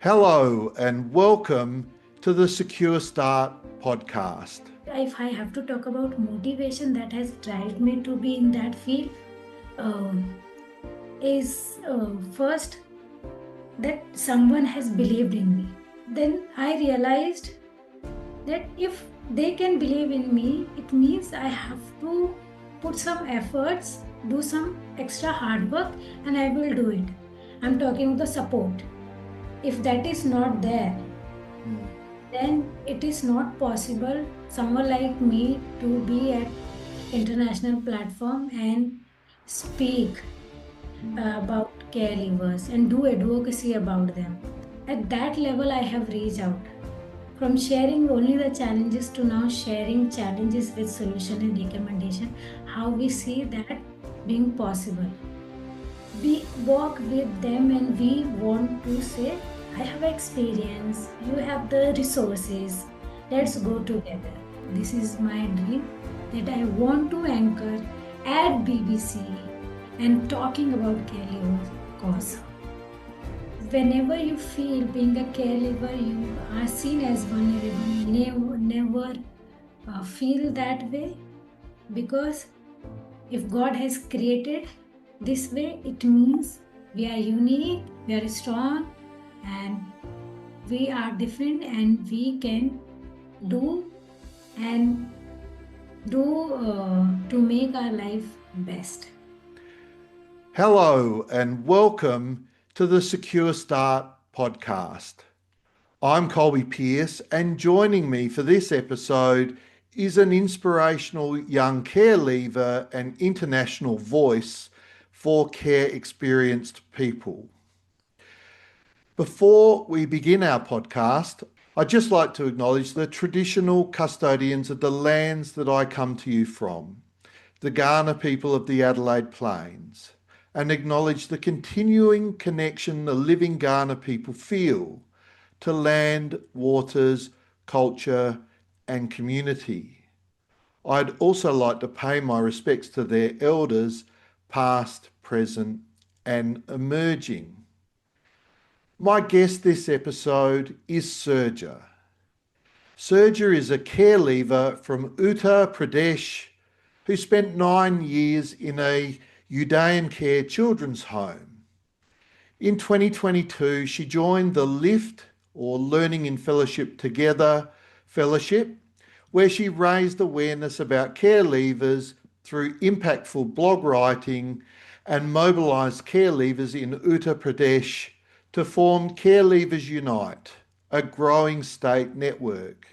Hello and welcome to the Secure Start podcast. If I have to talk about motivation that has driven me to be in that field, um, is first that someone has believed in me. Then I realized that if they can believe in me, it means I have to put some efforts, do some extra hard work, and I will do it. I'm talking the support. If that is not there, then it is not possible someone like me to be at international platform and speak about caregivers and do advocacy about them. At that level, I have reached out from sharing only the challenges to now sharing challenges with solution and recommendation. How we see that being possible. We walk with them and we want to say, I have experience, you have the resources, let's go together. This is my dream that I want to anchor at BBC and talking about caregiver cause. Whenever you feel being a caregiver, you are seen as vulnerable. Never feel that way, because if God has created this way, it means we are unique, we are strong, and we are different, and we can do and do to make our life best. Hello and welcome to the Secure Start podcast. I'm Colby Pierce, and joining me for this episode is an inspirational young care leaver and international voice for care experienced people. Before we begin our podcast, I'd just like to acknowledge the traditional custodians of the lands that I come to you from, the Kaurna people of the Adelaide Plains, and acknowledge the continuing connection the living Kaurna people feel to land, waters, culture, and community. I'd also like to pay my respects to their elders, past, present, and emerging. My guest this episode is Surja. Surja is a care leaver from Uttar Pradesh who spent 9 years in a Udayan Care children's home. In 2022, she joined the LIFT, or Learning in Fellowship Together Fellowship, where she raised awareness about care leavers through impactful blog writing and mobilised care leavers in Uttar Pradesh to form Care Leavers Unite, a growing state network.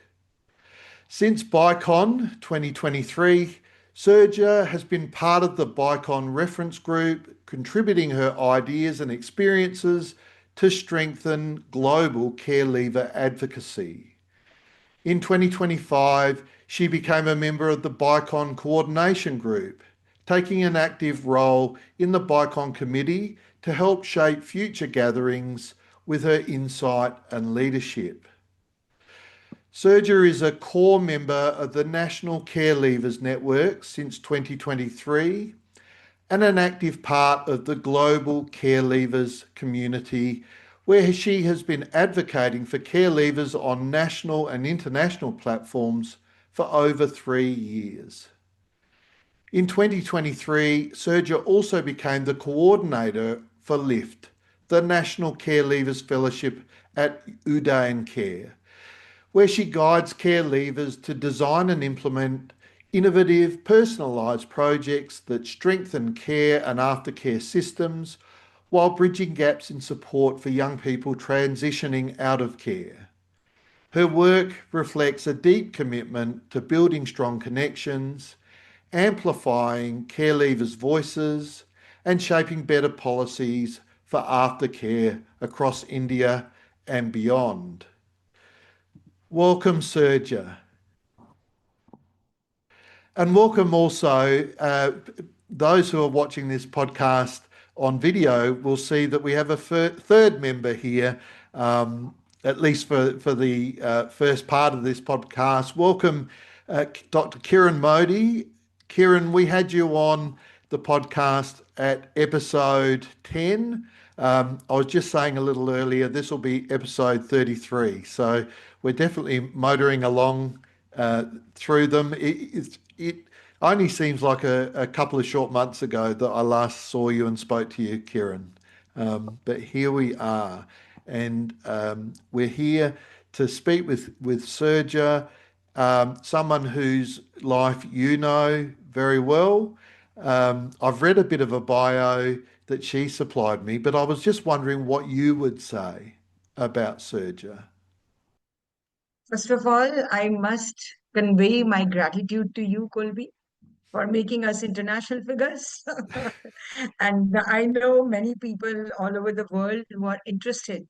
Since BICON 2023, Surja has been part of the BICON reference group, contributing her ideas and experiences to strengthen global care leaver advocacy. In 2025, she became a member of the BICON coordination group, taking an active role in the BICON committee to help shape future gatherings with her insight and leadership. Surja is a core member of the National Care Leavers Network since 2023 and an active part of the global care leavers community, where she has been advocating for care leavers on national and international platforms for over 3 years. In 2023, Surja also became the coordinator for LIFT, the National Care Leavers Fellowship at Udayan Care, where she guides care leavers to design and implement innovative, personalised projects that strengthen care and aftercare systems while bridging gaps in support for young people transitioning out of care. Her work reflects a deep commitment to building strong connections, amplifying care leavers' voices, and shaping better policies for aftercare across India and beyond. Welcome, Surja. And welcome also those who are watching this podcast on video will see that we have a third member here, at least for the first part of this podcast. Welcome, Dr Kiran Modi. Kiran, we had you on the podcast at episode 10 I was just saying a little earlier, this will be episode 33. So we're definitely motoring along uh, through them. It only seems like a couple of short months ago that I last saw you and spoke to you, Kiran. But here we are. And we're here to speak with Surja, someone whose life you know very well. I've read a bit of a bio that she supplied me, but I was just wondering what you would say about Surja. First of all, I must convey my gratitude to you, Colby, for making us international figures. And I know many people all over the world who are interested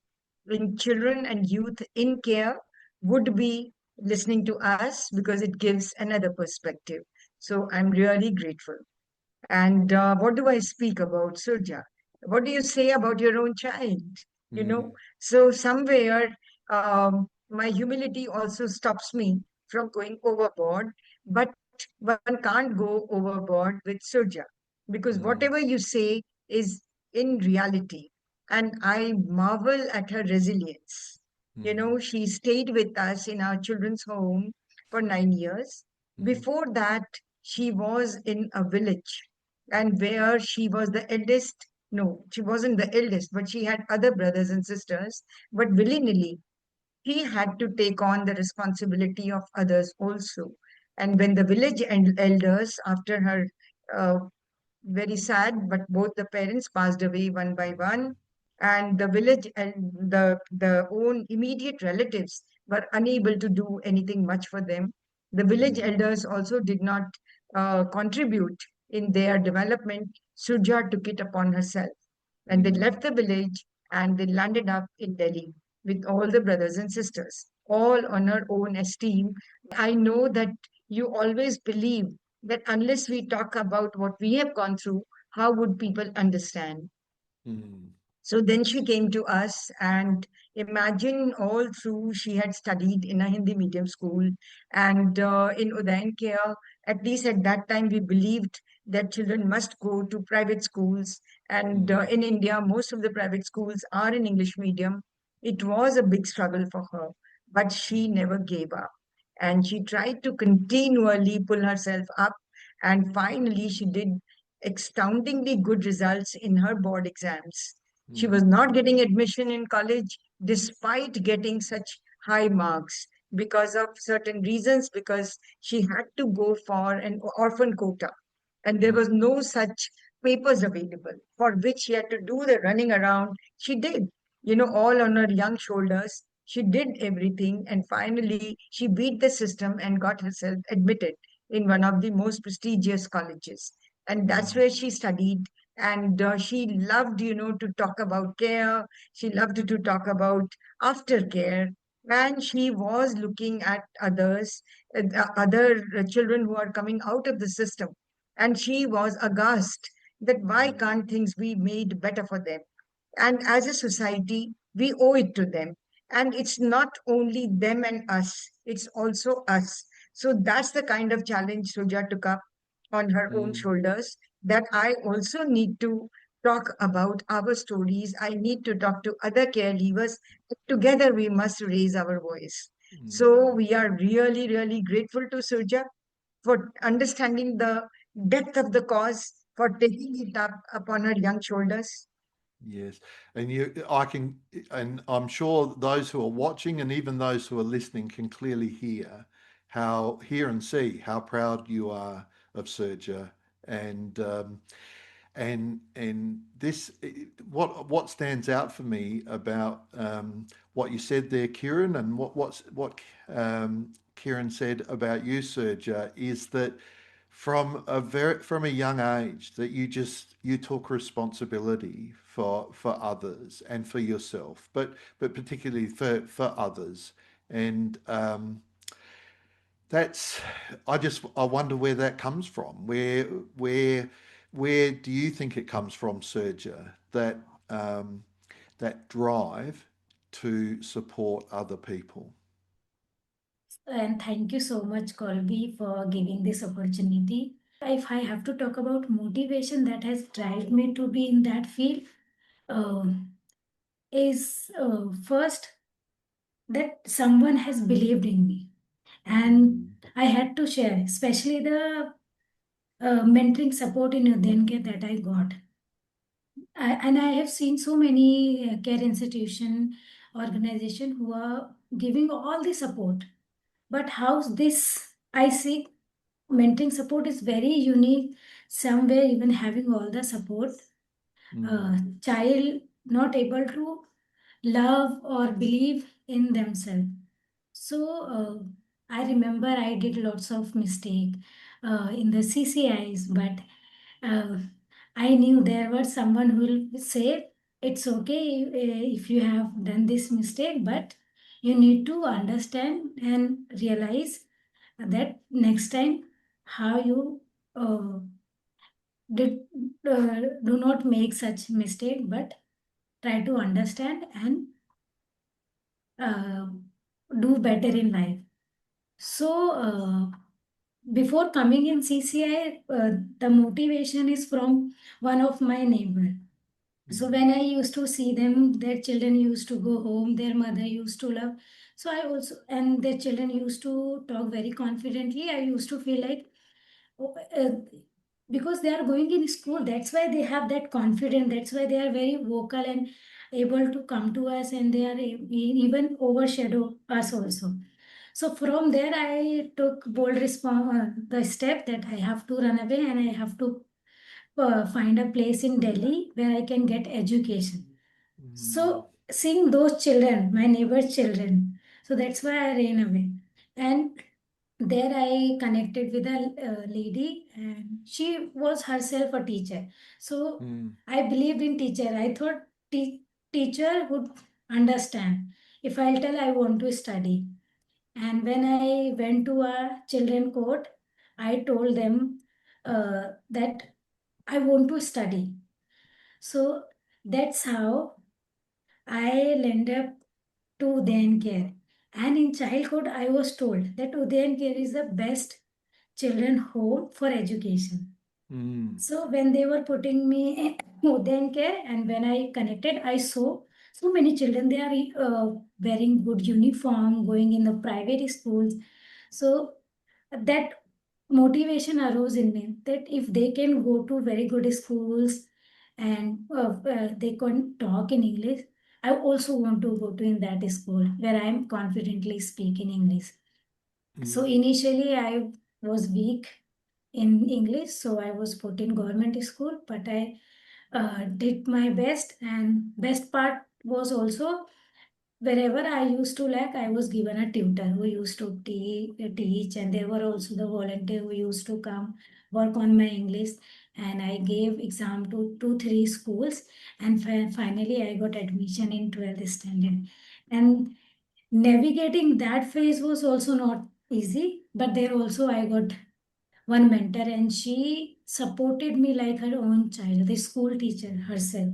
in children and youth in care would be listening to us because it gives another perspective. So I'm really grateful. And what do I speak about, Surja? What do you say about your own child? You know, Mm, so somewhere my humility also stops me from going overboard, but one can't go overboard with Surja because mm, whatever you say is in reality. And I marvel at her resilience. You mm, know, she stayed with us in our children's home for 9 years. mm, Before that, she was in a village and where she was the eldest. No, she wasn't the eldest, but she had other brothers and sisters. But willy-nilly, he had to take on the responsibility of others also. And when the village elders, after her uh, very sad, but both the parents passed away one by one, and the village and the own immediate relatives were unable to do anything much for them. The village mm, elders also did not contribute in their development. Surja took it upon herself, and they mm, left the village and they landed up in Delhi with all the brothers and sisters, all on her own esteem. I know that you always believe that unless we talk about what we have gone through, how would people understand? mm, So then she came to us, and imagine all through she had studied in a Hindi medium school and in Udayan Care. At least at that time, we believed that children must go to private schools. And mm, in India, most of the private schools are in English medium. It was a big struggle for her, but she never gave up. And she tried to continually pull herself up. And finally, she did astoundingly good results in her board exams. She was mm, not getting admission in college despite getting such high marks because of certain reasons, because she had to go for an orphan quota. And there mm, was no such papers available for which she had to do the running around. She did, all on her young shoulders. She did everything. And finally, she beat the system and got herself admitted in one of the most prestigious colleges. And that's mm, where she studied, and she loved to talk about care. She loved to talk about aftercare, and she was looking at others, other children who are coming out of the system, and she was aghast that why mm, can't things be made better for them, and as a society we owe it to them, and it's not only them and us, it's also us. So that's the kind of challenge Suja took up on her own mm. shoulders, that I also need to talk about our stories. I need to talk to other caregivers. Together, we must raise our voice. So, Mm. we are really, really grateful to Surja for understanding the depth of the cause, for taking it up upon her young shoulders. Yes, and and I'm sure those who are watching and even those who are listening can clearly hear and see how proud you are of Serja, and and this what stands out for me about what you said there, Kieran, and what Kieran said about you, Serja, is that from a young age that you took responsibility for others and for yourself, but particularly for others, and that's I wonder where that comes from. Where where do you think it comes from, Serja? Um, that drive to support other people. And thank you so much, Colby, for giving this opportunity. If I have to talk about motivation that has driven me to be in that field, uh, is first that someone has believed in me, and Mm. I had to share, especially the mentoring support in Udayan Care that I got. And I have seen so many care institution, organization who are giving all the support. But how's this? I see mentoring support is very unique. Somewhere even having all the support, Mm. child not able to love or believe in themselves. So I remember I did lots of mistake in the CCIs, but uh, I knew there was someone who will say it's okay if you have done this mistake, but you need to understand and realize that next time how you did do not make such mistake, but try to understand and uh, do better in life. So, before coming in CCI, the motivation is from one of my neighbor. So Mm. when I used to see them, their children used to go home, their mother used to love. So I also, and their children used to talk very confidently. I used to feel like, oh, because they are going in school, that's why they have that confidence. That's why they are very vocal and able to come to us, and they are even overshadow us also. So from there, I took bold the step that I have to run away and I have to find a place in Delhi where I can get education. Mm. So seeing those children, my neighbor's children, so that's why I ran away. And there I connected with a lady, and she was herself a teacher. So Mm. I believed in teacher. I thought teacher would understand if I'll tell I want to study. And when I went to a children court, I told them that I want to study. So that's how I ended up to Udayan Care. And in childhood, I was told that Udayan Care is the best children home for education. Mm. So when they were putting me in Udayan Care, and when I connected, I saw so many children. They are wearing good uniform, going in the private schools. So that motivation arose in me that if they can go to very good schools and they can talk in English, I also want to go to in that school where I am confidently speaking English. So Mm. initially I was weak in English, so I was put in government school, but I did my best. And best part was also wherever I used to lack, I was given a tutor who used to teach, and there were also the volunteer who used to come work on my English. And I gave exam to two, three schools, and finally I got admission in 12th standard. And navigating that phase was also not easy, but there also I got one mentor, and she supported me like her own child, the school teacher herself.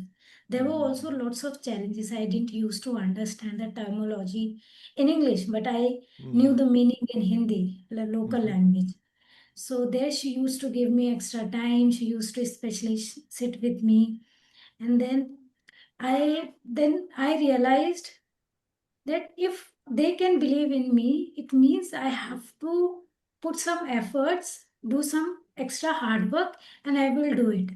There were Mm. also lots of challenges. I didn't used to understand the terminology in English, but I knew Mm. the meaning in Hindi, the local Mhm. language. So there she used to give me extra time. She used to especially sit with me. And then I realized that if they can believe in me, it means I have to put some efforts, do some extra hard work, and I will do it.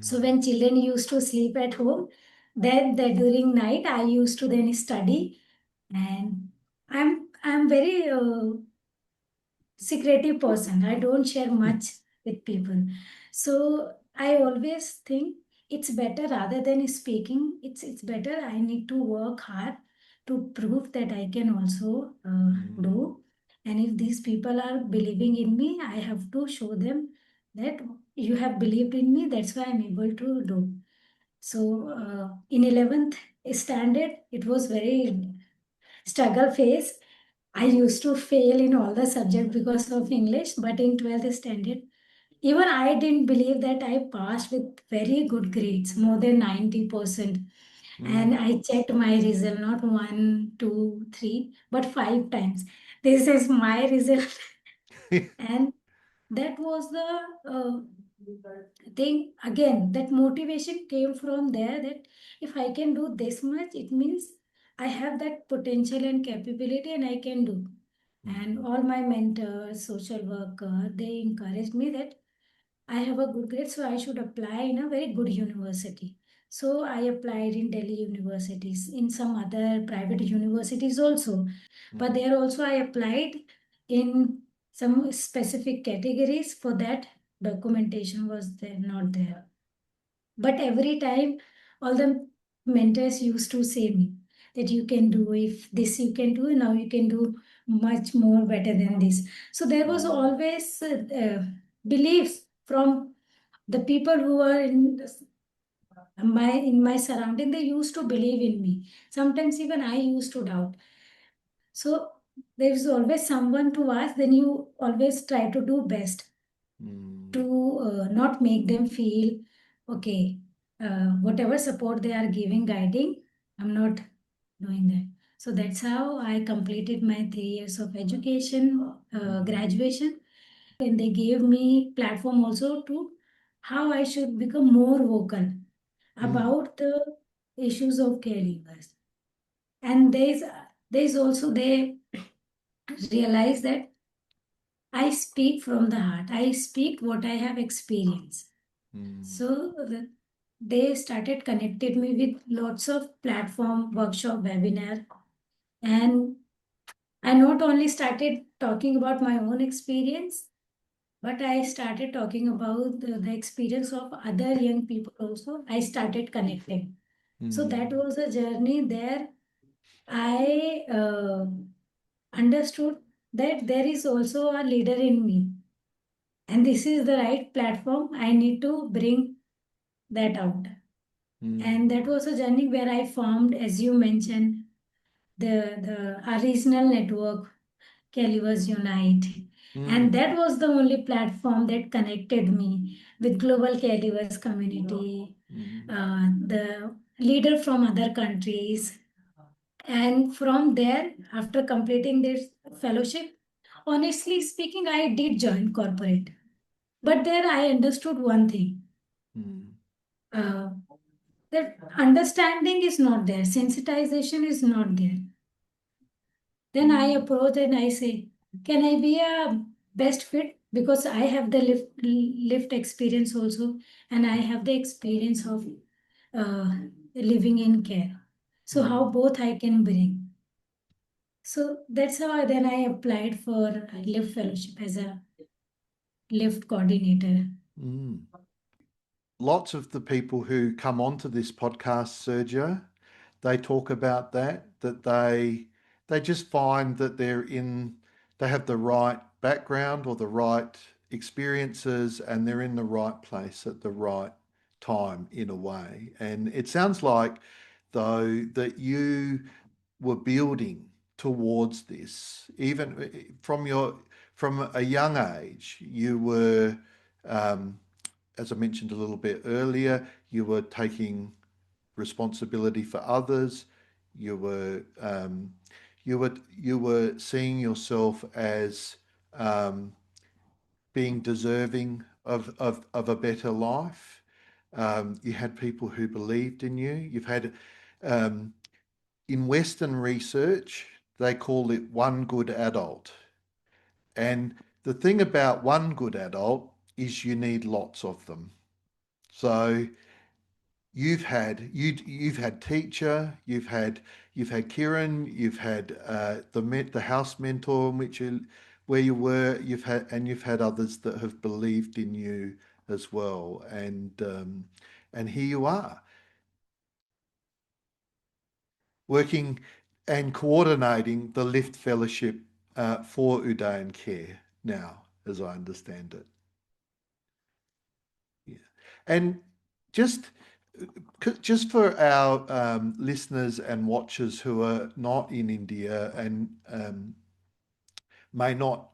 So Mm. when children used to sleep at home, then during night I used to then study, and I'm very secretive person. I don't share much with people. So I always think it's better rather than speaking. It's better. I need to work hard to prove that I can also Mm. do. And if these people are believing in me, I have to show them that you have believed in me. That's why I'm able to do. So in 11th standard, it was very struggle phase. I used to fail in all the subjects because of English, but in 12th standard, even I didn't believe that I passed with very good grades, more than 90%. And Mm. I checked my result, not one, two, three, but five times. This is my result. And that was the I think again that motivation came from there, that if I can do this much, it means I have that potential and capability and I can do. And all my mentors, social worker, they encouraged me that I have a good grade, so I should apply in a very good university. So I applied in Delhi universities, in some other private universities also. But there also I applied in some specific categories. For that, documentation was there, not there. But every time, all the mentors used to say me that you can do, if this you can do, now you can do much more better than this. So there was always beliefs from the people who are in my surrounding. They used to believe in me. Sometimes even I used to doubt. So there is always someone to ask. Then you always try to do best to not make them feel okay. Whatever support they are giving, guiding, I'm not doing that. So that's how I completed my 3 years of education, graduation, and they gave me platform also to how I should become more vocal about the issues of caregivers. And there's also they realize that I speak from the heart. I speak what I have experienced. So they started connected me with lots of platform, workshop, webinar, and I not only started talking about my own experience, but I started talking about the experience of other young people also. I started connecting. So that was a journey there. I understood that there is also a leader in me, and this is the right platform. I need to bring that out. And that was a journey where I formed, as you mentioned, the our regional network, Calivers Unite. And that was the only platform that connected me with global Calivers community, the leader from other countries. And from there, after completing this fellowship, honestly speaking, I did join corporate. But there I understood one thing. Uh, that understanding is not there, sensitization is not there. Then I approach and I say, can I be a best fit? Because I have the lift experience also, and I have the experience of uh, living in care. So how both I can bring. So that's how then I applied for a lift fellowship as a lift coordinator. Lots of the people who come onto this podcast, Surja, they talk about that they just find that they have the right background or the right experiences and they're in the right place at the right time in a way. And it sounds like though that you were building towards this even from a young age. You were as I mentioned a little bit earlier, you were taking responsibility for others. You were you were seeing yourself as being deserving of a better life. You had people who believed in you. You've had in Western research they call it one good adult, and the thing about one good adult is you need lots of them. So you've had teacher, you've had Kiran, you've had the house mentor, where you were, you've had others that have believed in you as well, and here you are working and coordinating the Lift Fellowship for Udayan Care now, as I understand it. Yeah. And just just for our listeners and watchers who are not in India and may not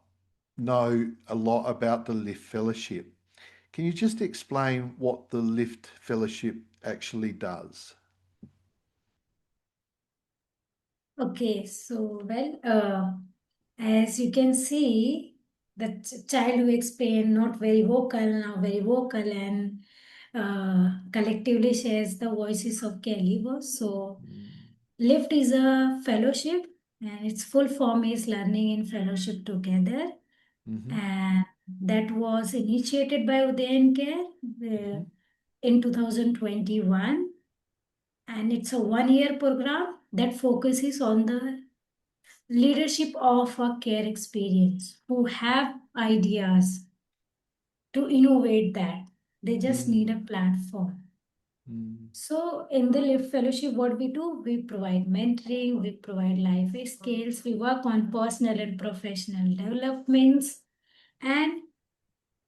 know a lot about the Lift Fellowship, can you just explain what the Lift Fellowship actually does? Okay, so well, as you can see, the child who explain not very vocal, now very vocal, and collectively shares the voices of care leavers. So lift is a fellowship, and its full form is learning in fellowship together, Mm-hmm. and that was initiated by Udayan Care Mm-hmm. in 2021, and it's a 1 year program that focuses on the leadership of a care experience who have ideas to innovate that. They just need a platform. Mm-hmm. So, in the Lift Fellowship, what we do, we provide mentoring, we provide life skills, we work on personal and professional developments, and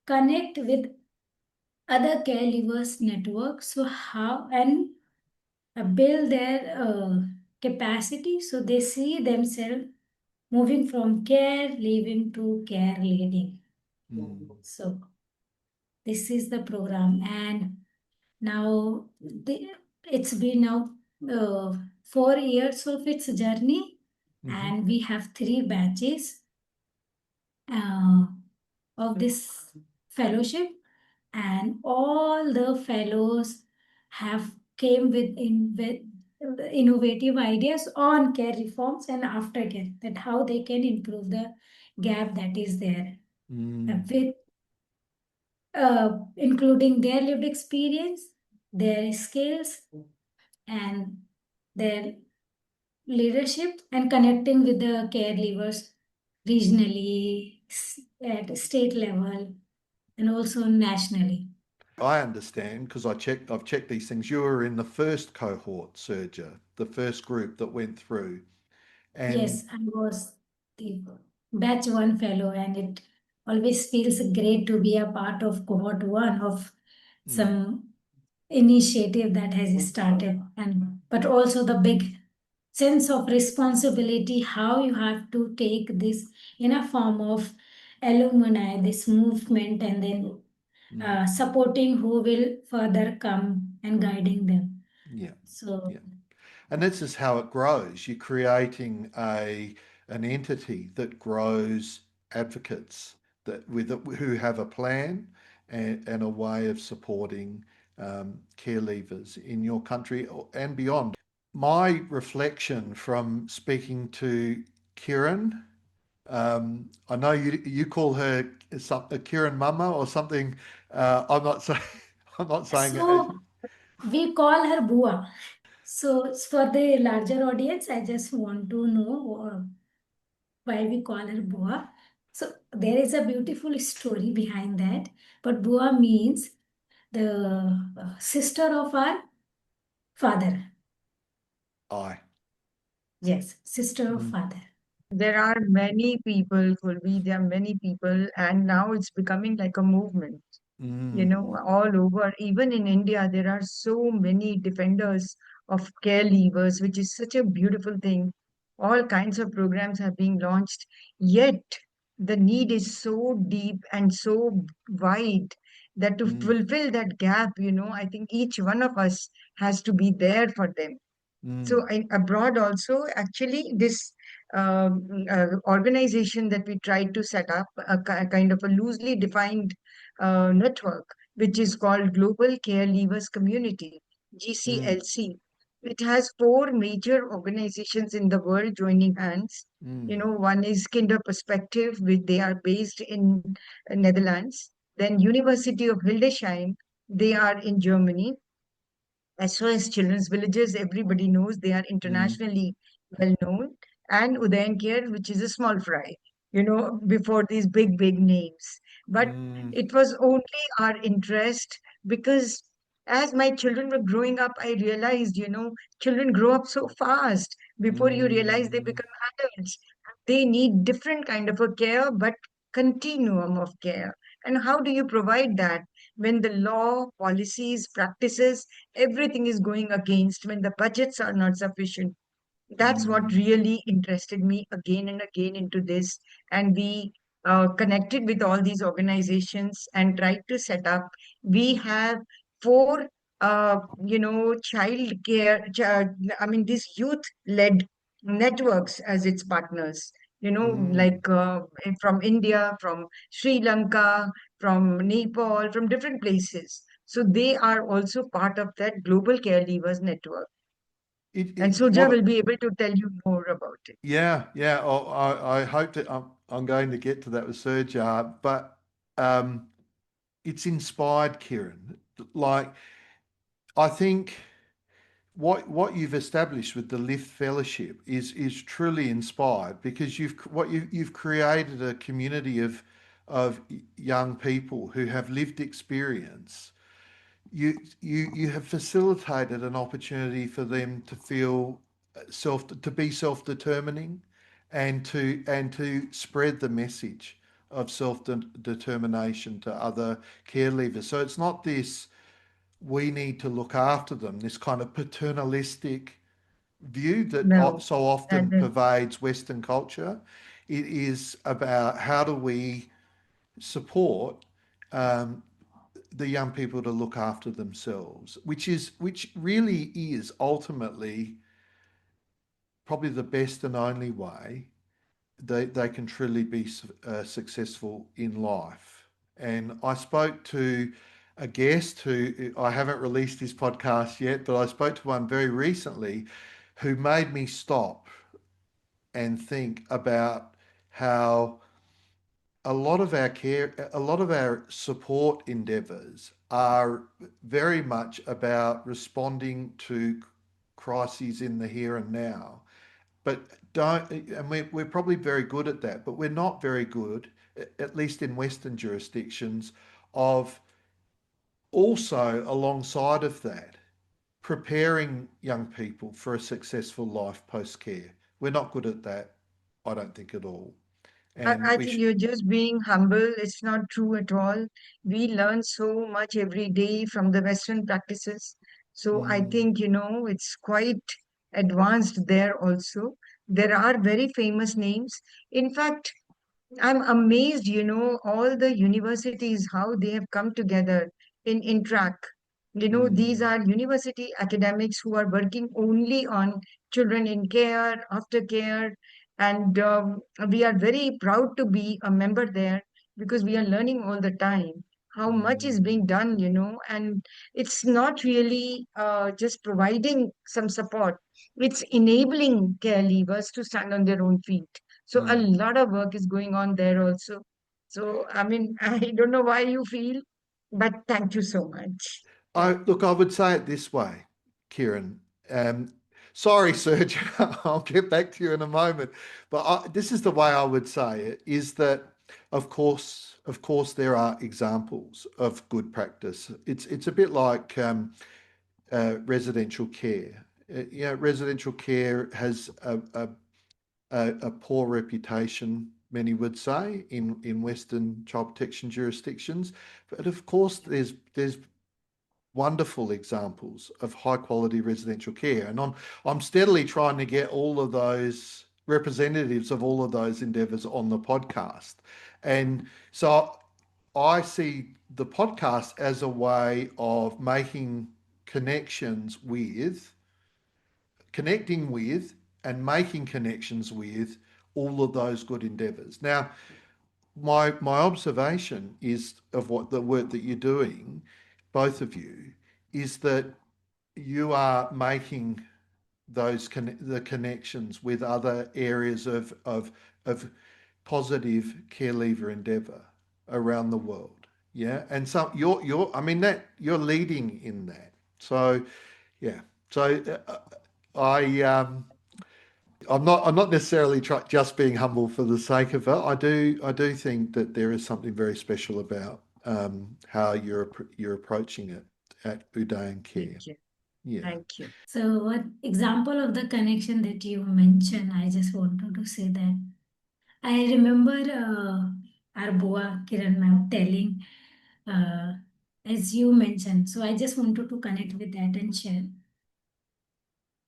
connect with other caregivers network. So, how and build their capacity so they see themselves moving from care leaving to care leading. So, this is the program, and now it's been now 4 years of its journey, Mm-hmm. and we have 3 batches uh, of this fellowship, and all the fellows have came with innovative ideas on care reforms and aftercare, that how they can improve the gap that is there, with including their lived experience, their skills, and their leadership, and connecting with the care levers regionally, at state level, and also nationally. I understand because I've checked these things. You were in the first cohort, Surja, the first group that went through. And Yes, I was the batch one fellow, and it always feels great to be a part of cohort one of mm, some initiative that has started, and but also the big sense of responsibility, how you have to take this in a form of alumni, this movement, and then mm, supporting who will further come and guiding them. yeah, So yeah. And this is how it grows. You're creating an entity that grows advocates that with who have a plan and a way of supporting care leavers in your country and beyond. My reflection from speaking to Kiran, I know you call her Kiran Mama or something. I'm not saying I'm not saying it. so we call her Bua. So for the larger audience, I just want to know why we call her Bua. So there is a beautiful story behind that. But Bua means the sister of our father. I. Yes, sister of Mm, father. There are many people, Kulvi, there are many people, and now it's becoming like a movement. mm, All over. Even in India, there are so many defenders of care levers, which is such a beautiful thing. All kinds of programs are being launched, yet the need is so deep and so wide that to mm, fulfill that gap, I think each one of us has to be there for them. mm, So in abroad also, actually, this organization that we tried to set up, kind of a loosely defined network, which is called Global Care Levers Community, mm, GCLC. It has four major organizations in the world joining hands. mm, One is Kinder Perspective, which they are based in Netherlands. Then University of Hildesheim, they are in Germany. SOS Children's Villages, everybody knows they are mm, internationally well known, and Udayan Care, which is a small fry, before these big, big names. But mm, it was only our interest because as my children were growing up, I realized, children grow up so fast. Before you realize they mm, become adults, they need different kind of a care, but continuum of care. And how do you provide that when the law, policies, practices, everything is going against, when the budgets are not sufficient? That's what mm, really interested me again and again into this. And we connected with all these organizations and tried to set up. We have four, child care, I mean, these youth led networks as its partners. Mm. like from India, from Sri Lanka, from Nepal, from different places. So they are also part of that global care levers network. And Surja will What? be able to tell you more about it. Yeah, yeah. I hope that I'm going to get to that with Surja, but um, it's inspired Kiran. Like I think what you've established with the Lift Fellowship is truly inspired because you've created a community of young people who have lived experience. You have facilitated an opportunity for them to feel to be self-determining and to spread the message of self-determination to other care leavers. So it's not this we need to look after them, this kind of paternalistic view that No, so that often is, pervades Western culture. It is about how do we support um, the young people to look after themselves, which really is ultimately probably the best and only way they can truly be successful in life. And I spoke to a guest who I haven't released his podcast yet, but I spoke to one very recently who made me stop and think about how a lot of our support endeavours are very much about responding to crises in the here and now. But don't, and we're probably very good at that, but we're not very good, at least in Western jurisdictions, of also alongside of that, preparing young people for a successful life post care. We're not good at that, I don't think at all. And I we think sh- you're just being humble. It's not true at all. We learn so much every day from the Western practices. So I mm, think, it's quite advanced there also. There are very famous names. In fact, I'm amazed, all the universities, how they have come together in track. These mm, are university academics who are working only on children in care, aftercare, and we are very proud to be a member there because we are learning all the time how much is mm, being done, and it's not really just providing some support. It's enabling care leavers to stand on their own feet. So a mm. lot of work is going on there also. So, I mean, I don't know why you feel, but thank you so much. Yeah. I would say it this way, Kieran. Um, sorry, Serge, I'll get back to you in a moment. But this is the way I would say it: is that, of course, there are examples of good practice. It's a bit like residential care. Residential care has a poor reputation, many would say, in Western child protection jurisdictions. But of course, there's wonderful examples of high quality residential care. And I'm steadily trying to get all of those representatives of all of those endeavours on the podcast. And so I see the podcast as a way of making connections with, connecting with, and making connections with all of those good endeavours. Now, my observation is of what the work that you're doing, both of you, is that you are making the connections with other areas of positive care leaver endeavour around the world. Yeah, and so you're I mean that you're leading in that. So yeah, so I'm not necessarily just being humble for the sake of it. I do think that there is something very special about how you're approaching it at Udayan Care. Thank you. Yeah. Thank you. So, one example of the connection that you mentioned, I just wanted to say that I remember our Boa Kiran ma'am telling, uh, as you mentioned. So, I just wanted to connect with that and share.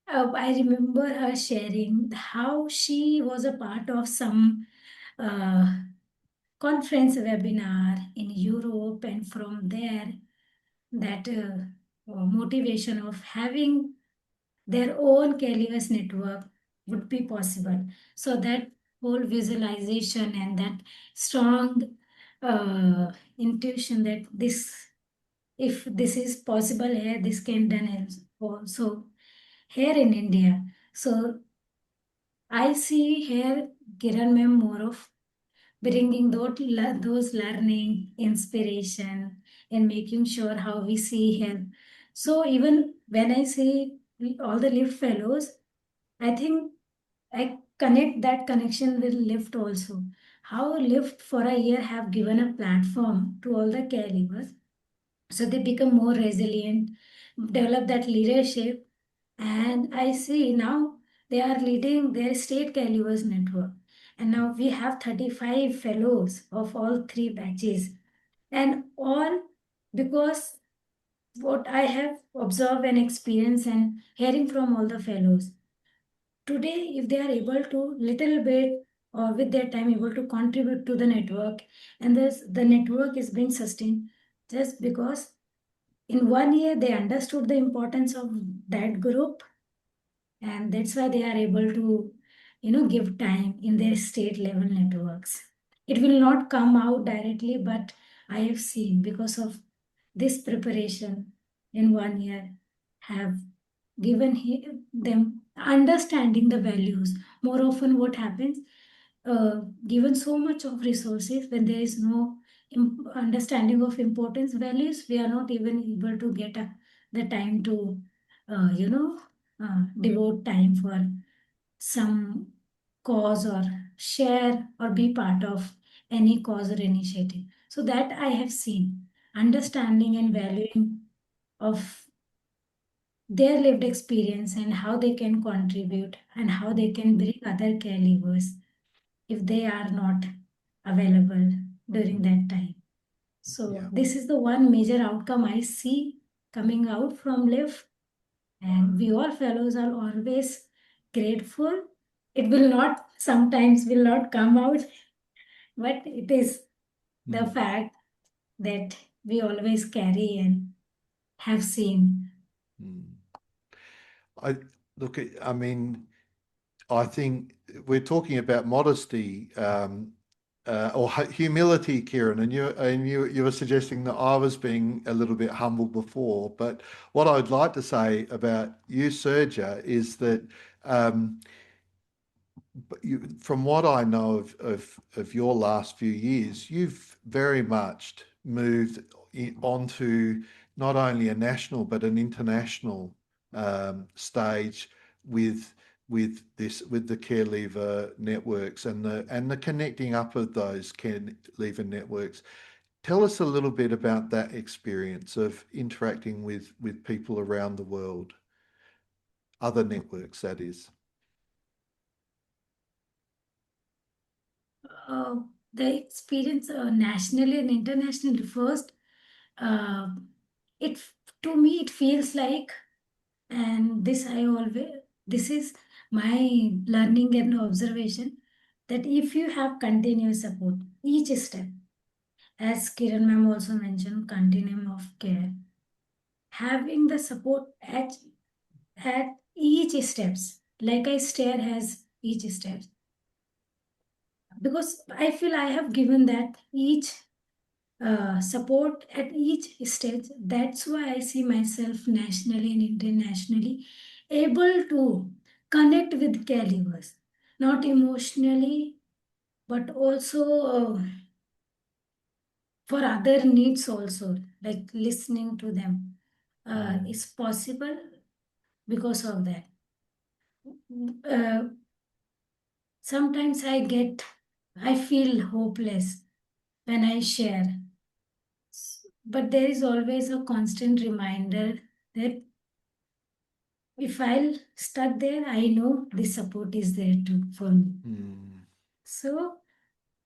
I remember her sharing how she was a part of some uh, conference webinar in Europe, and from there, that motivation of having their own careless network would be possible. So that whole visualization and that strong uh, intuition that this, if this is possible here, this can done also here in India. So I see here Kiran ma'am more of bringing those learning, inspiration, and making sure how we see here. So even when I see all the lift fellows, I think I connect that connection with Lyft also. How Lyft for a year have given a platform to all the caregivers so they become more resilient, develop that leadership, and I see now they are leading their state caregivers network. And now we have 35 fellows of all three batches, and all because what I have observed and experienced and hearing from all the fellows today, if they are able to little bit or with their time able to contribute to the network, and this the network is being sustained just because in 1 year they understood the importance of that group, and that's why they are able to give time in their state level networks. It will not come out directly, but I have seen because of this preparation in 1 year have given them understanding the values. More often what happens, given so much of resources, when there is no understanding of importance values, we are not even able to get the time to devote time for some cause or share or be part of any cause or initiative. So that I have seen understanding and valuing of their lived experience and how they can contribute and how they can bring other caregivers if they are not available during that time. So Yeah. this is the one major outcome I see coming out from live, and we all fellows are always grateful. It will not sometimes will not come out, but it is the Mm. fact that we always carry and have seen. Mm. I look. I mean, I think we're talking about modesty or humility, Kieran, and you were suggesting that I was being a little bit humble before. But what I'd like to say about you, Surja, is that um, from what I know of your last few years, you've very much moved onto not only a national but an international stage with with the care leaver networks and the connecting up of those care leaver networks. Tell us a little bit about that experience of interacting with people around the world, other networks, that is. uh, the experience nationally and internationally first, uh, it to me it feels like, and this is my learning and observation, that if you have continuous support each step, as Kiran ma'am also mentioned, continuum of care, having the support at each steps, like a stair has each steps, because I feel I have given that each support at each stage. That's why I see myself nationally and internationally able to connect with caregivers, not emotionally, but also for other needs also, like listening to them Mm. is possible because of that. Uh, Sometimes I feel hopeless when I share, but there is always a constant reminder that if I'll stuck there, I know the support is there too for me. Mm. So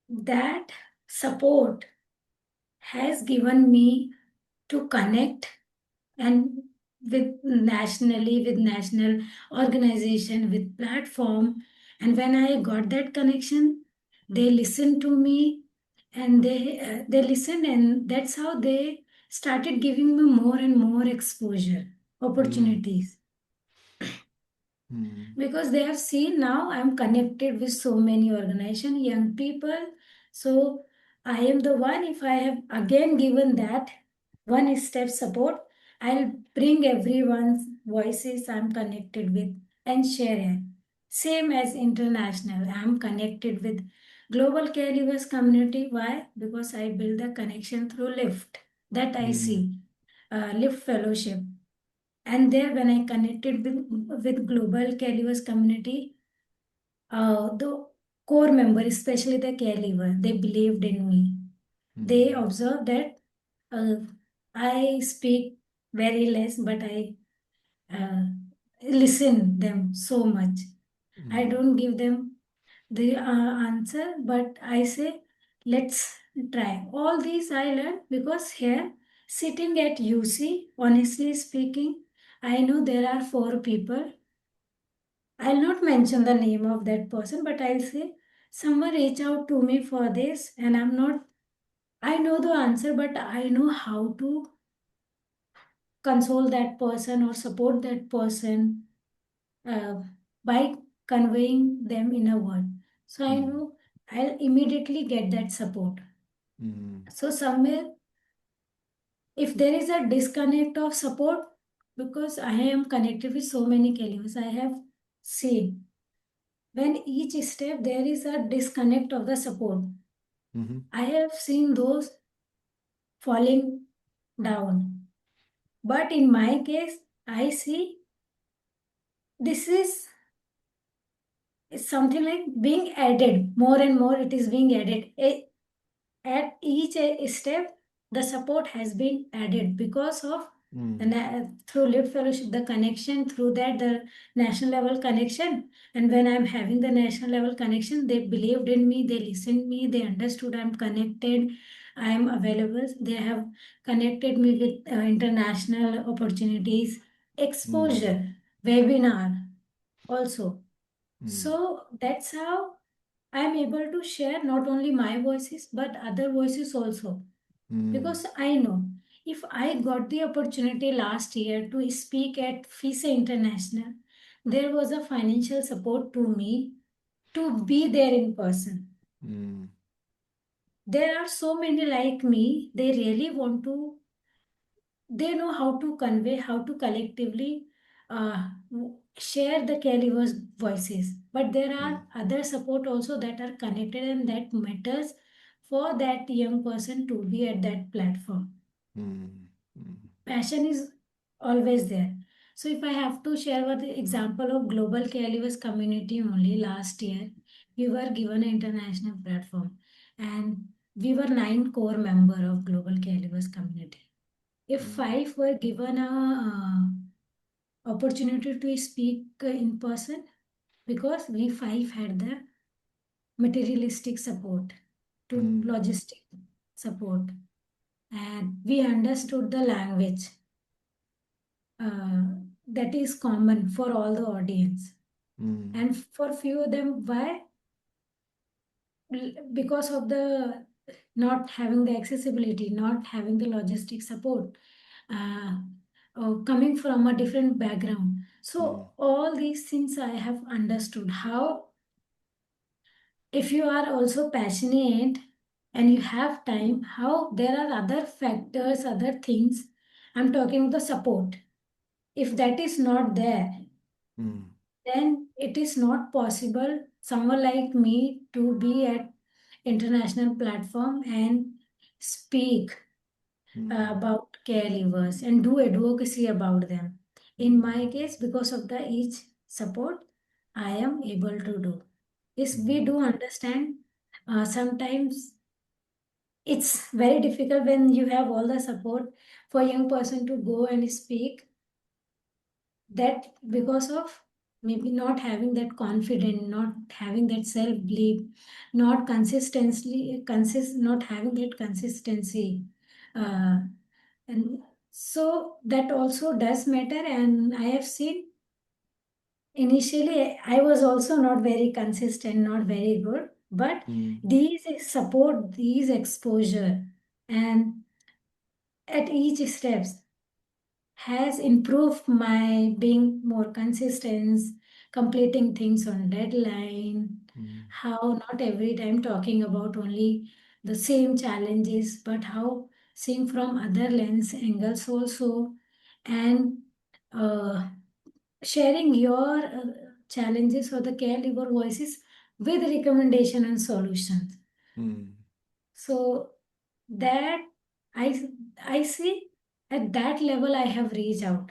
that support has given me to connect and with nationally, with national organization, with platform. And when I got that connection, they listened to me, and they listened, and that's how they started giving me more and more exposure Mm. opportunities. mm, because they have seen now I'm connected with so many organizations, young people. So I am the one, if I have again given that one step support, I'll bring everyone's voices I'm connected with and share it. Same as international, I'm connected with global caregivers community. Why? Because I build the connection through lift that I mm, see, lift fellowship. And there, when I connected with global caregivers community, the core member, especially the caregiver, they believed in me. They mm, observed that uh, I speak very less, but I uh, listen them so much. I mm, don't give them the answer, but I say, let's try. All these I learned because here, sitting at UC, honestly speaking, I know there are four people. I'll not mention the name of that person, but I'll say, someone reach out to me for this, and I'm not, I know the answer, but I know how to console that person or support that person uh, by conveying them in a word. So I mm, know I'll immediately get that support. mm, So somewhere, if there is a disconnect of support, because I am connected with so many caregivers, I have seen when each step there is a disconnect of the support. mhm, I have seen those falling down. But in my case, I see this is something like being added more and more, it is being added. At each step, the support has been added because of mm, through Lift Fellowship, the connection through that, the national level connection. And when I'm having the national level connection, they believed in me, they listened me, they understood I'm connected, I'm available. They have connected me with international opportunities, mm, exposure, webinar also. mm, So that's how I'm able to share not only my voices but other voices also. mm, Because I know if I got the opportunity last year to speak at FISA International, there was a financial support to me to be there in person. mm, There are so many like me, they really want to, they know how to convey, how to collectively uh, share the caregivers' voices. But there mm, are other support also that are connected and that matters for that young person to be at that platform. mm, mm, Passion is always there. So if I have to share what the example of global caregivers community only last year, we were given an international platform and we were 9 core member of global caregivers community. If mm, 5 were given a opportunity to speak in person, because we 5 had the materialistic support to mm, logistic support, and we understood the language uh, that is common for all the audience. mm, And for few of them, why? Because of the not having the accessibility, not having the logistic support, uh, coming from a different background. mm, So all these things I have understood how, if you are also passionate and you have time, how there are other factors, other things. I'm talking the support. If that is not there, mm, then it is not possible someone like me to be at international platform and speak mm, about caregivers and do advocacy about them. In my case, because of the each support, I am able to do. Yes, we mm, do understand. Sometimes it's very difficult when you have all the support for young person to go and speak, that because of maybe not having that confidence, not having that self belief, not not having that consistency, uh, and so that also does matter. And I have seen initially I was also not very consistent, not very good, but mm, these support, these exposure, and at each steps has improved my being more consistent, completing things on deadline, mm, how not every time talking about only the same challenges, but how seeing from other lens angles also, and uh, sharing your challenges or the caregiver voices with recommendation and solutions. mm, So that I I see at that level I have reached out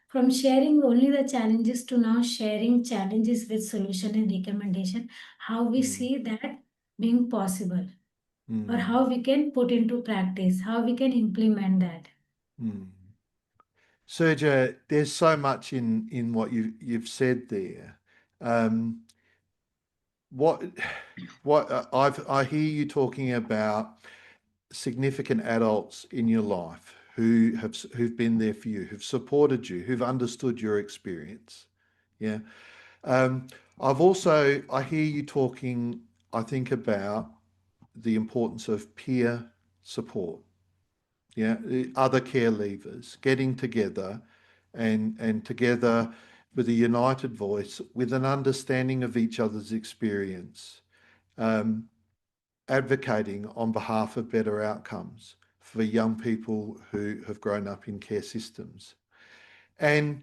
from sharing only the challenges to now sharing challenges with solution and recommendation. How we mm, see that being possible, or mm, how we can put into practice, how we can implement that. mm. Surja, there's so much in what you've said there. Um, what I hear you talking about significant adults in your life who've been there for you, who've supported you, who've understood your experience. Yeah. Um, I hear you talking, I think, about the importance of peer support. Yeah, the other care levers getting together and together with a united voice, with an understanding of each other's experience, um, advocating on behalf of better outcomes for young people who have grown up in care systems. And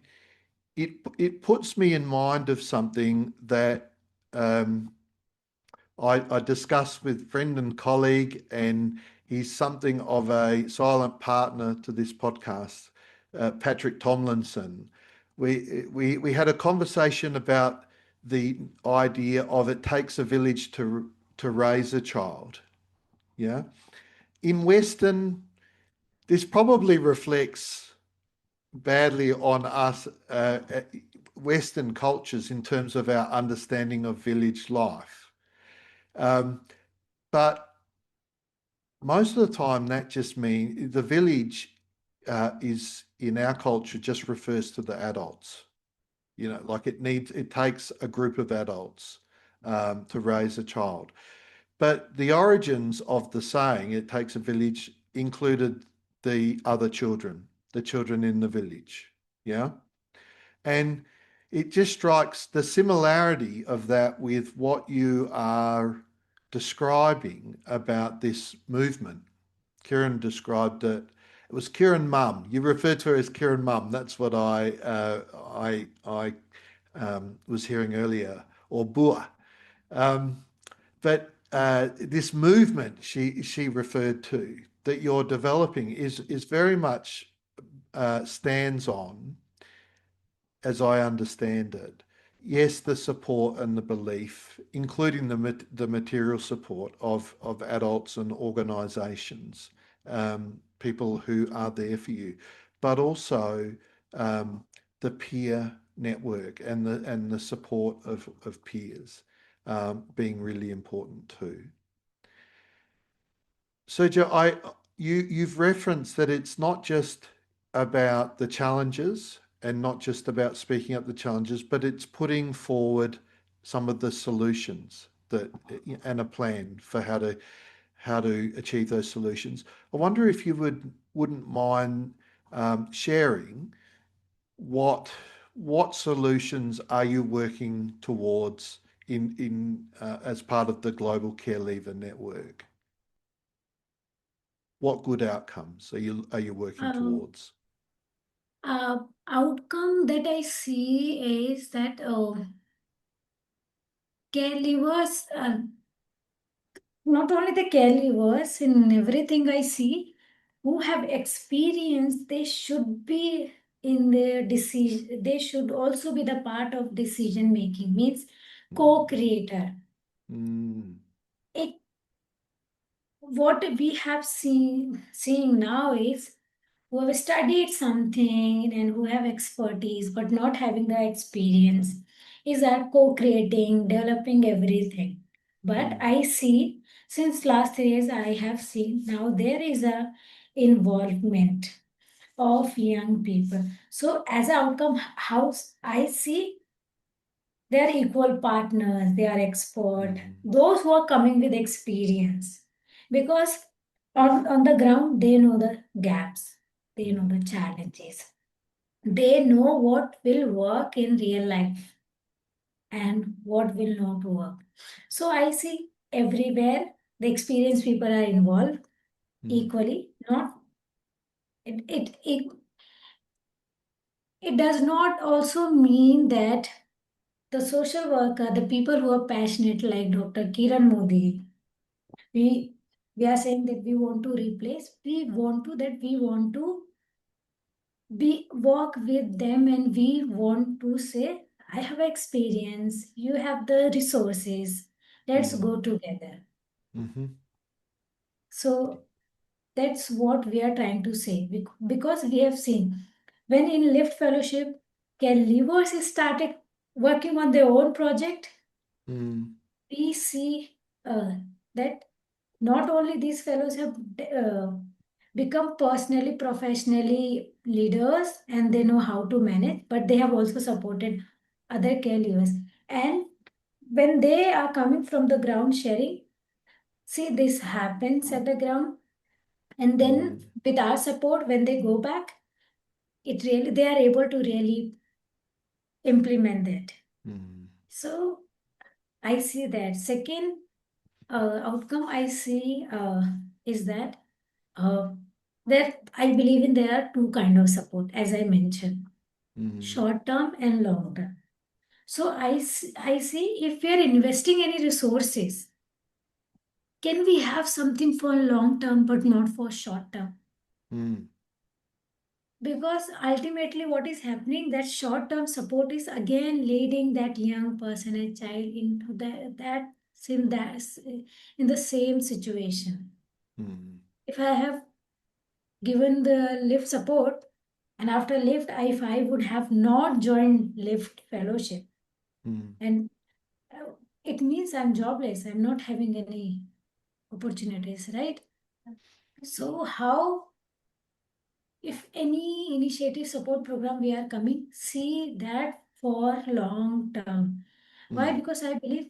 it puts me in mind of something that um, I discussed with friend and colleague, and he's something of a silent partner to this podcast, Patrick Tomlinson. We had a conversation about the idea of it takes a village to raise a child. Yeah, in Western, this probably reflects badly on us, Western cultures, in terms of our understanding of village life. Um, but most of the time, that just means the village is in our culture just refers to the adults. You know, like it takes a group of adults to raise a child. But the origins of the saying, it takes a village, included the other children, the children in the village. Yeah. And it just strikes the similarity of that with what you are describing about this movement. Kiran described it. It was Kiran Mum. You referred to her as Kiran Mum. That's what I was hearing earlier, or Bua. But this movement she referred to that you're developing is very much stands on, as I understand it, yes, the support and the belief, including the material support of adults and organisations, people who are there for you, but also um, the peer network and the support of peers being really important too. Sergio, you've referenced that it's not just about the challenges and not just about speaking up the challenges, but it's putting forward some of the solutions that and a plan for how to achieve those solutions. I wonder if you wouldn't mind sharing what what solutions are you working towards in as part of the Global Care Leaver Network? What good outcomes are you working Uh, towards? Outcome that I see is that caregivers, not only the caregivers, in everything I see, who have experience, they should be in their decision. They should also be the part of decision making. Means co-creator. Mm, It what we have seen seeing now is who have studied something and who have expertise but not having the experience is are co-creating, developing everything. But mm, I see since last 3 years I have seen now there is a involvement of young people. So as an outcome, how I see they are equal partners, they are expert, mm, those who are coming with experience. Because on the ground, they know the gaps, they know mm, the challenges, they know what will work in real life. and what will not work. So I see everywhere the experienced people are involved equally. Not it, it it it does not also mean that the social worker, the people who are passionate like Dr. Kiran Modi, we we are saying that we want to replace, we want to be work with them, and we want to say, I have experience, you have the resources, let's go together. Mm-hmm. So that's what we are trying to say, because we have seen when in lift fellowship caregivers started working on their own project, Mm. we see that not only these fellows have uh, become personally, professionally leaders and they know how to manage, but they have also supported other caregivers. And when they are coming from the ground sharing, see, this happens at the ground. And then Mm. with our support, when they go back, it really, they are able to really implement that. Mm. So I see that. Second outcome I see is that uh, I believe in there are two kind of support, as I mentioned, Mm. short term and long term. So I see if we are investing any resources, can we have something for long term but not for short term? Mm. Because ultimately what is happening, that short term support is again leading that young person, a child, into that in the same situation. Mm. If I have given the lift support, and after lift, if I would have not joined lift fellowship, Mm. and uh, it means I'm jobless, I'm not having any opportunities, right? So how, if any initiative support program we are coming, see that for long term. Why? Mm. Because I believe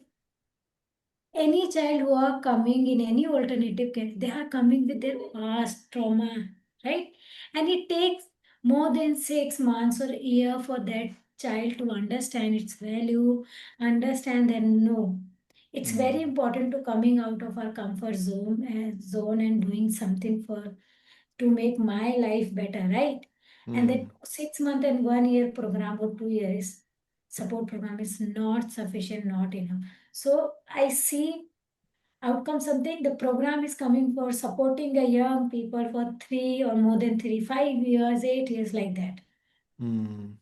any child who are coming in any alternative care, they are coming with their past trauma, right? And it takes more than 6 months or a year for that child to understand its value, understand that no, it's very Mm. important to coming out of our comfort zone and doing something for to make my life better, right? And that Mm. 6 month and 1 year program or 2 years support program is not sufficient, not enough. So I see outcome something. The program is coming for supporting a young people for 3 or more than 3, 5 years, 8 years, like that, Mm.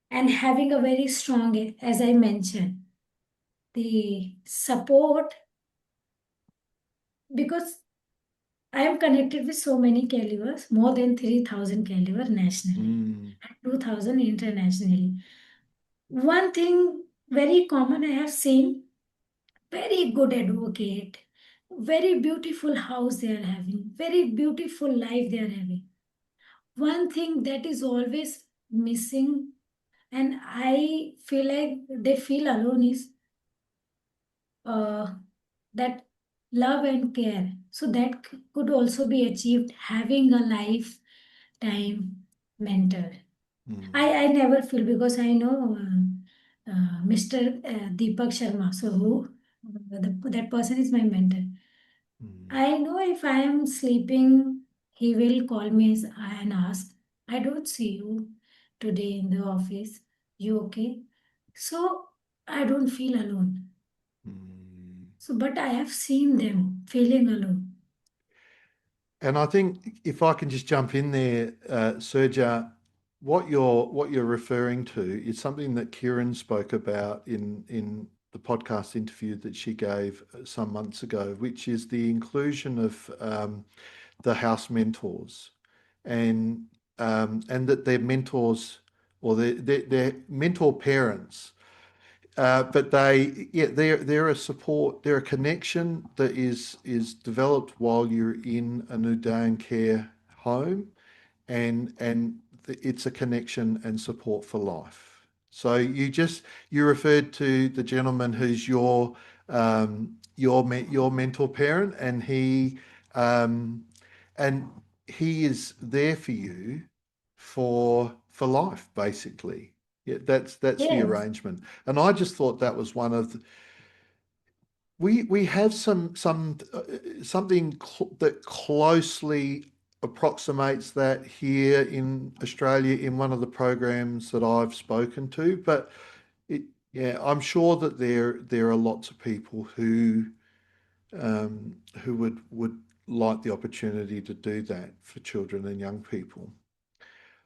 and having a very strong, as I mentioned, the support, because I am connected with so many caregivers, more than 3,000 caregivers nationally, Mm. and 2,000 internationally. One thing very common I have seen, very good advocate, very beautiful house they are having, very beautiful life they are having. One thing that is always missing, and I feel like they feel alone, is uh, that love and care. So that could also be achieved having a lifetime mentor. Mm. I never feel, because I know Mr. Deepak Sharma. So that person is my mentor. Mm. I know if I am sleeping, he will call me and ask, I don't see you today in the office. You okay? So I don't feel alone. Mm. So, but I have seen them feeling alone. And I think if I can just jump in there, Surja, what you're referring to is something that Kieran spoke about in the podcast interview that she gave some months ago, which is the inclusion of the house mentors, and and that their mentors or their mentor parents, but they're a support, they're a connection that is developed while you're in an Udayan Care home, and it's a connection and support for life. So you referred to the gentleman who's your mentor parent, um, and he is there for you for life, basically. Yeah, that's the Yes. arrangement. And I just thought that was one of the, we have something that closely approximates that here in Australia in one of the programs that I've spoken to, but it yeah, I'm sure that there are lots of people who would like the opportunity to do that for children and young people.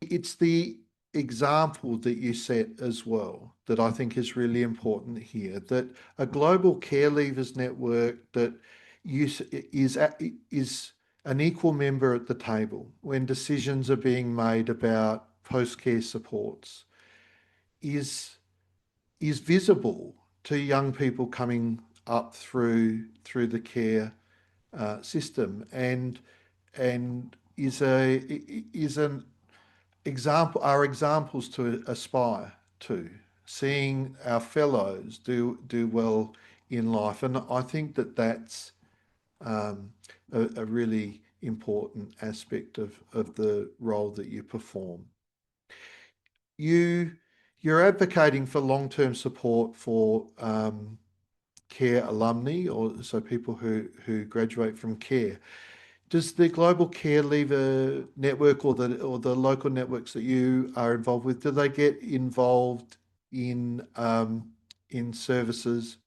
It's the example that you set as well that I think is really important here, that a global care leavers network that is an equal member at the table when decisions are being made about post-care supports is is visible to young people coming up through the care system, and is an example, are examples to aspire to, seeing our fellows do well in life. And I think that that's a really important aspect of the role that you perform. You you're advocating for long-term support for care alumni, or so people who graduate from care. Does the Global Care Leaver Network or the local networks that you are involved with, do they get involved in services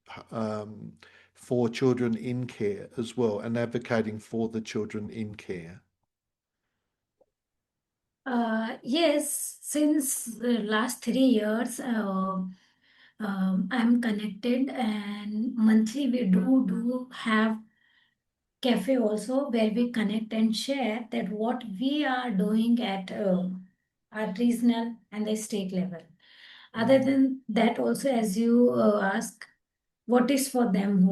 for children in care as well, and advocating for the children in care? Yes, since the last 3 years, I'm connected, and monthly we do have cafe also where we connect and share that what we are doing at our regional and the state level. Other Mm, than that, also as you ask, what is for them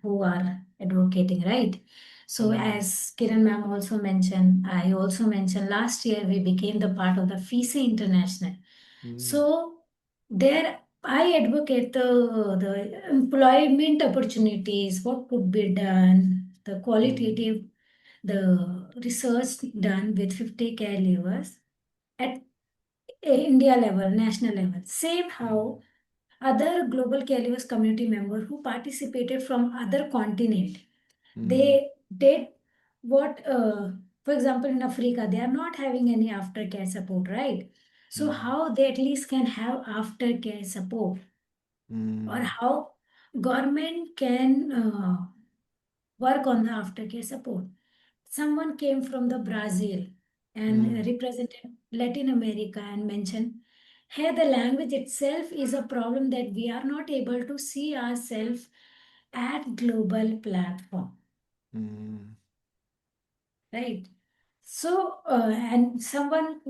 who are advocating, right? So mm, as Kiran ma'am also mentioned, I also mentioned last year we became the part of the FISA International. mm, So there I advocate the employment opportunities, what could be done, the mm, qualitative, the research done with 50 care levers at India level, national level. Same mm, how other global care levers community member who participated from other continent, mm, they did what, for example, in Africa, they are not having any aftercare support, right? So mm, how they at least can have aftercare support, or mm, how government can work on the aftercare support. Someone came from the Brazil and mm, represented Latin America and mentioned, here the language itself is a problem that we are not able to see ourselves at global platform, mm, right? So and someone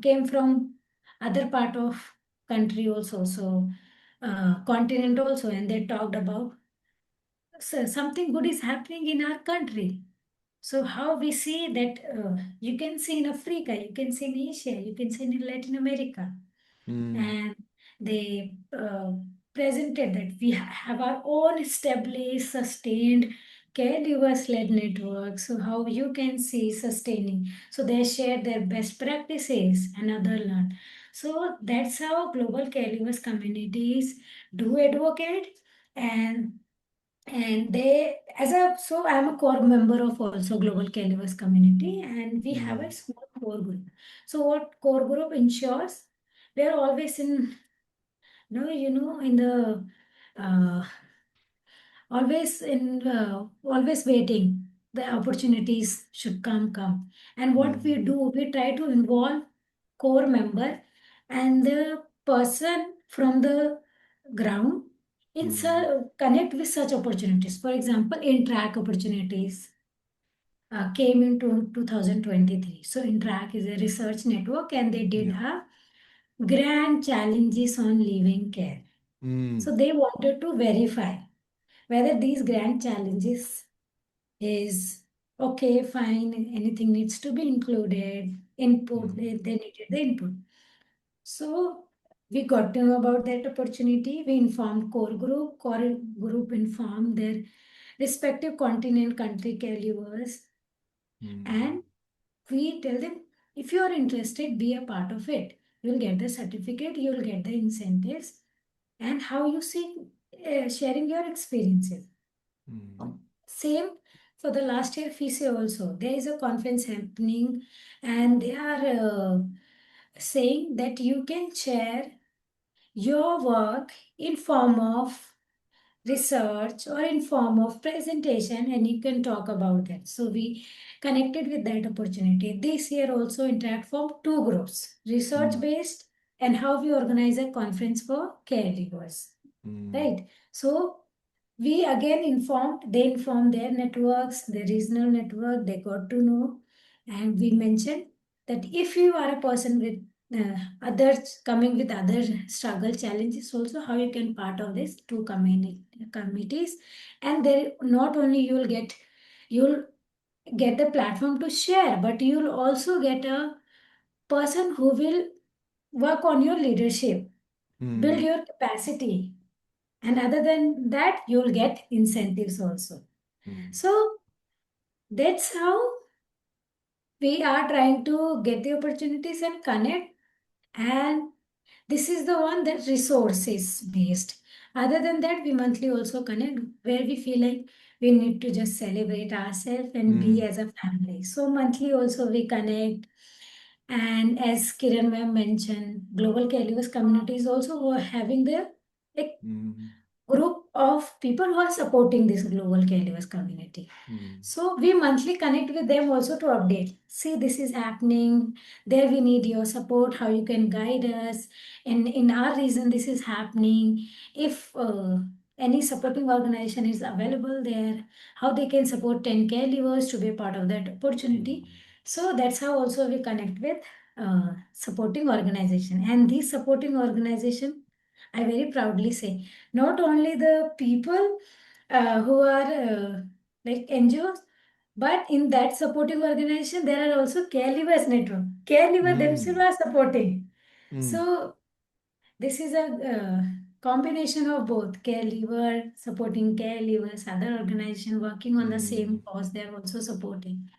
came from other part of country also, so continent also, and they talked about, so something good is happening in our country. So how we see that, you can see in Africa, you can see in Asia, you can see in Latin America, mm, and they presented that we have our own established, sustained caregivers-led network. So how you can see sustaining. So they share their best practices and other learn. So that's how global caregivers communities do advocate, and they as a so I'm a core member of also global caregivers community, and we have a mm, small core group. So what core group ensures, we are always in, in the uh, always waiting, the opportunities should come, and what we mm, do, we try to involve core member and the person from the ground in mm, connect with such opportunities. For example, in track opportunities came into 2023. So Intrac is a research network, and they did yeah, a grand challenges on living care. mm, So they wanted to verify whether these grand challenges is okay, fine, anything needs to be included, input, mm, they needed the input. So we got to know about that opportunity. We informed core group informed their respective continent country caregivers, mm, and we tell them, if you are interested, be a part of it. You'll get the certificate, you'll get the incentives, and how you see sharing your experiences. Mm. Same for the last year FISE also. There is a conference happening, and they are saying that you can share your work in form of research or in form of presentation, and you can talk about that. So we connected with that opportunity. This year also interact from two groups, research Mm. based and how we organize a conference for caregivers, Mm. right? So we again informed, they informed their networks, their regional network, they got to know. And we mentioned that if you are a person with others coming with other struggle challenges also, how you can part of this two committees. And there not only you'll get the platform to share, but you'll also get a person who will work on your leadership, build Mm. your capacity, and other than that you'll get incentives also. Mm. So that's how we are trying to get the opportunities and connect. And this is the one that resources based. Other than that, we monthly also connect where we feel like we need to just celebrate ourselves and be Mm. as a family. So monthly also we connect. And as Kiran ma'am mentioned, global caregivers communities also who are having their like Mm. group of people who are supporting this global caregivers community. Mm. So we monthly connect with them also to update. See, this is happening. There we need your support. How you can guide us. And in our region, this is happening. If any supporting organization is available there, how they can support 10 caregivers to be a part of that opportunity. Mm. So that's how also we connect with supporting organization. And these supporting organization, I very proudly say, not only the people who are like NGOs, but in that supporting organization, there are also caregivers network. Caregiver themselves Mm. are supporting. Mm. So this is a combination of both caregiver, supporting caregivers, other organization working on the same Mm. cause, they are also supporting.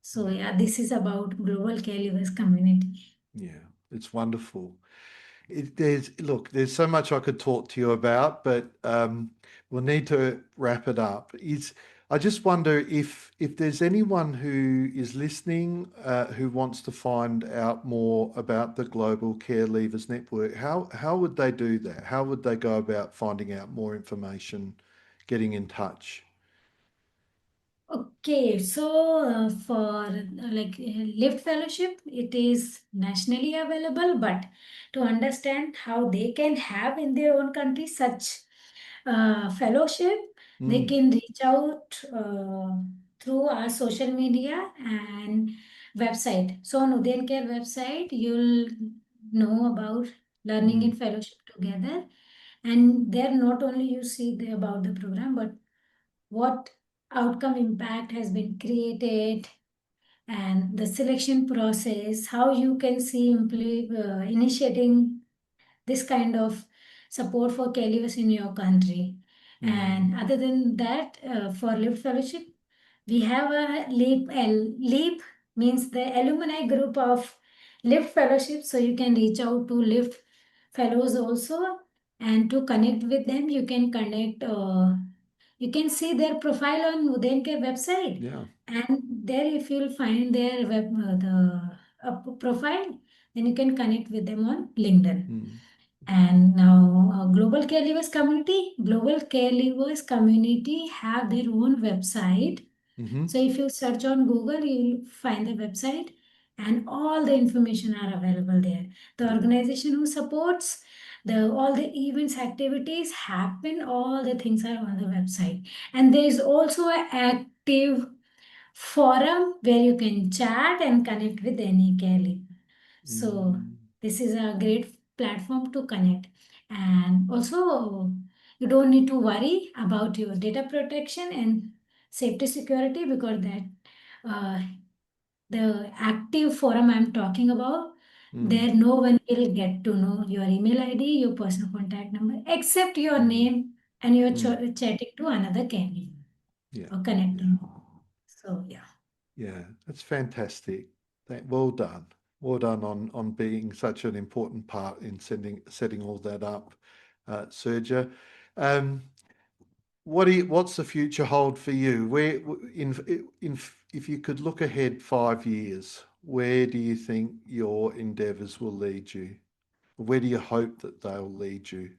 So Yeah. yeah, this is about global caregivers community. Yeah. It's wonderful. There's so much I could talk to you about, but we'll need to wrap it up. I just wonder if there's anyone who is listening who wants to find out more about the Global Care Leavers Network. How would they do that? How would they go about finding out more information, getting in touch? Okay, so for Lift Fellowship, it is nationally available, but to understand how they can have in their own country such fellowship, they Mm. can reach out through our social media and website. So on Udayan Care website, you'll know about learning Mm. in fellowship together, and there not only you see about the program, but what outcome impact has been created and the selection process, how you can see initiating this kind of support for caregivers in your country. Mm. And other than that, for Lift Fellowship, we have a LEAP. LEAP means the alumni group of Lift Fellowship. So you can reach out to Lift Fellows also, and to connect with them, you can connect. You can see their profile on Udayan Care website, Yeah. and there if you'll find their profile, then you can connect with them on LinkedIn. Mm. And now, Global Care Leavers Community have their own website. Mm-hmm. So if you search on Google, you'll find the website, and all the information are available there. The Yeah. organization who supports the all the events, activities happen, all the things are on the website. And there is also an active forum where you can chat and connect with any care leaver. So Mm. this is a great platform to connect. And also, you don't need to worry about your data protection and safety security, because that uh, the active forum I'm talking about, Mm. there no one will get to know your email ID, your personal contact number, except your Mm. name, and you're Mm. chatting to another candidate Yeah. or Yeah. connecting. So yeah. Yeah. That's fantastic. Well done. Well done on being such an important part in setting all that up, Surja. Um, what's the future hold for you? If you could look ahead 5 years, where do you think your endeavours will lead you? Where do you hope that they'll lead you?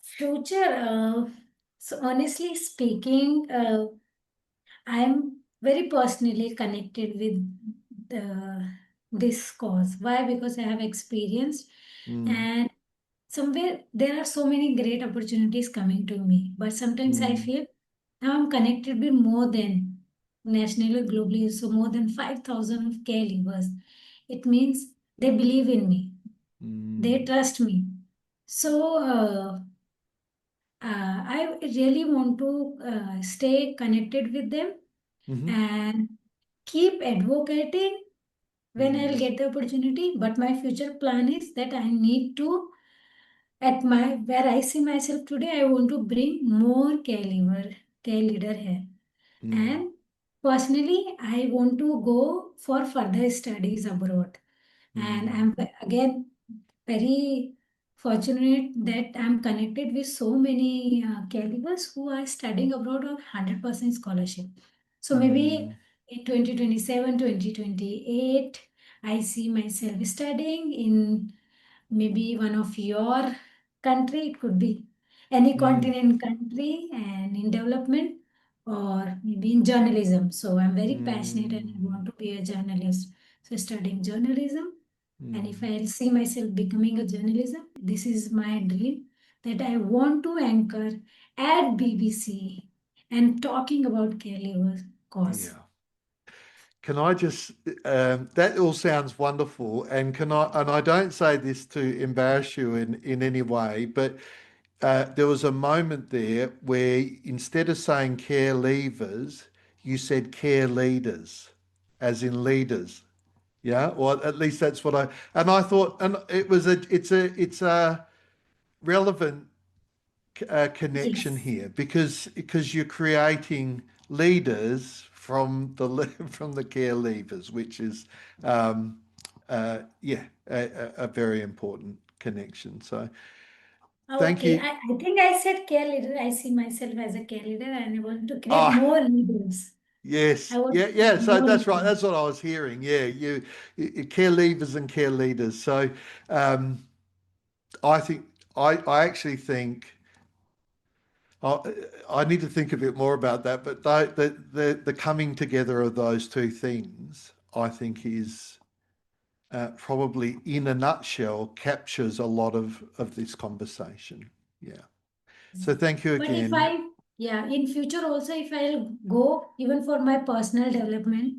Future. So honestly speaking, I'm very personally connected with this cause. Why? Because I have experienced, Mm, and somewhere there are so many great opportunities coming to me. But sometimes I mm, feel now I'm connected with more than nationally, globally, so more than 5,000 of care leavers. It means they believe in me, they mm, trust me. So I really want to stay connected with them mhm, and keep advocating when I'll mm, get the opportunity. But my future plan is that I need to, at my where I see myself today, I want to bring more care leader here. mm, And personally, I want to go for further studies abroad. And mm, I'm again very fortunate that I'm connected with so many caregivers who are studying abroad on 100% scholarship. So maybe mm, in 2027, 2028, I see myself studying in maybe one of your country. It could be any mm, continent country and in development, or maybe in journalism. So I'm very passionate and I mm, want to be a journalist. So studying journalism, and if mm. I see myself becoming a journalism, this is my dream, that I want to anchor at BBC and talking about care leavers cause. Yeah. Can I just, that all sounds wonderful. And I don't say this to embarrass you in any way, but there was a moment there where instead of saying care leavers, you said care leaders, as in leaders. Yeah. Or at least that's what and I thought, and it's a relevant connection Yes. here because you're creating leaders from from the care leavers, which is yeah, a very important connection. So thank Okay, you. I think I said care leader. I see myself as a care leader and I want to create Ah, more leaders. I yes, want yeah, to yeah. create So more that's right. leaders. That's what I was hearing. Yeah, you care leavers and care leaders. So um, I think I actually think. I, I need to think a bit more about that, but the coming together of those two things, I think, is probably in a nutshell captures a lot of this conversation. Yeah. So thank you But if again. I, yeah, in future also, if I'll go even for my personal development,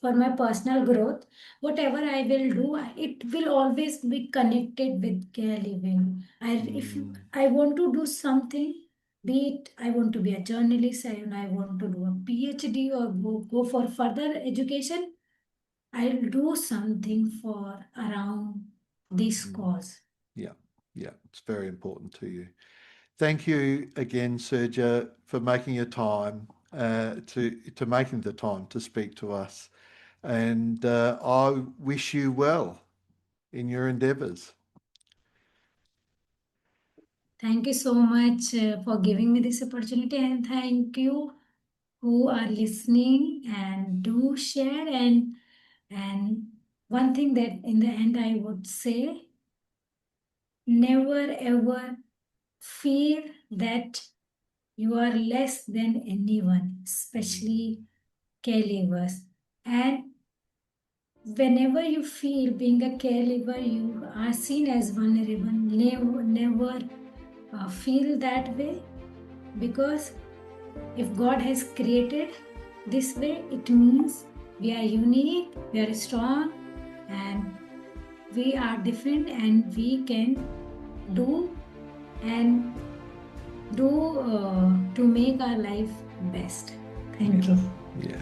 for my personal growth, whatever I will do, it will always be connected with care living. Mm, I want to do something, be it I want to be a journalist and I want to do a PhD or go for further education, I'll do something for around this mm, cause. yeah, yeah, it's very important to you. Thank you again, Surja, for making your time to making the time to speak to us. And I wish you well in your endeavours. Thank you so much for giving me this opportunity, and thank you who are listening and do share. And one thing that in the end I would say, never ever feel that you are less than anyone, Mm, especially caregivers. And whenever you feel being a caregiver, you are seen as vulnerable. Never feel that way, because if God has created this way, it means we are unique, we are strong, and we are different, and we can do and do to make our life best. Thank yeah, you. yeah.